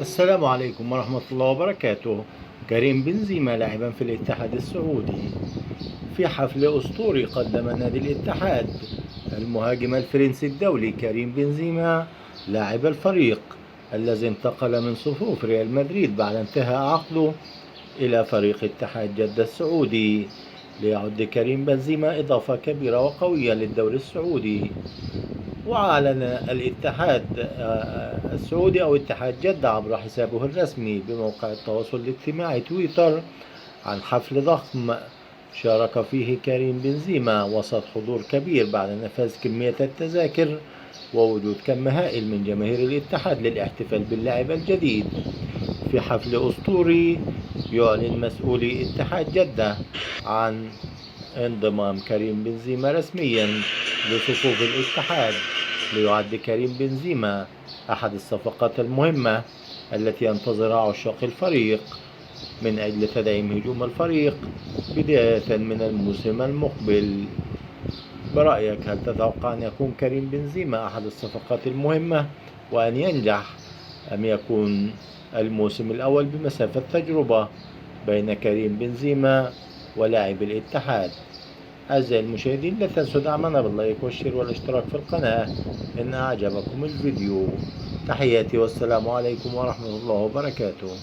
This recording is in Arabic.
السلام عليكم ورحمة الله وبركاته. كريم بنزيما لاعبا في الاتحاد السعودي في حفل أسطوري قدم نادي الاتحاد. المهاجم الفرنسي الدولي كريم بنزيما لاعب الفريق الذي انتقل من صفوف ريال مدريد بعد انتهاء عقده إلى فريق اتحاد جدة السعودي. ليعد كريم بنزيما إضافة كبيرة وقوية للدوري السعودي. وأعلن الاتحاد السعودي أو اتحاد جدة عبر حسابه الرسمي بموقع التواصل الاجتماعي تويتر عن حفل ضخم شارك فيه كريم بنزيما وسط حضور كبير بعد نفاذ كمية التذاكر ووجود كم هائل من جماهير الاتحاد للاحتفال باللاعب الجديد. في حفل أسطوري يعلن مسؤولي اتحاد جدة عن انضمام كريم بنزيما رسميا لصفوف الاتحاد. ليعد كريم بنزيما أحد الصفقات المهمة التي ينتظرها عشاق الفريق من أجل تدعيم هجوم الفريق بداية من الموسم المقبل. برأيك هل تتوقع أن يكون كريم بنزيما أحد الصفقات المهمة وأن ينجح، أم يكون الموسم الأول بمثابة تجربة بين كريم بنزيما ولاعب الاتحاد؟ أعزائي المشاهدين، لا تنسوا دعمنا باللايك والشير والاشتراك في القناة إن أعجبكم الفيديو. تحياتي والسلام عليكم ورحمة الله وبركاته.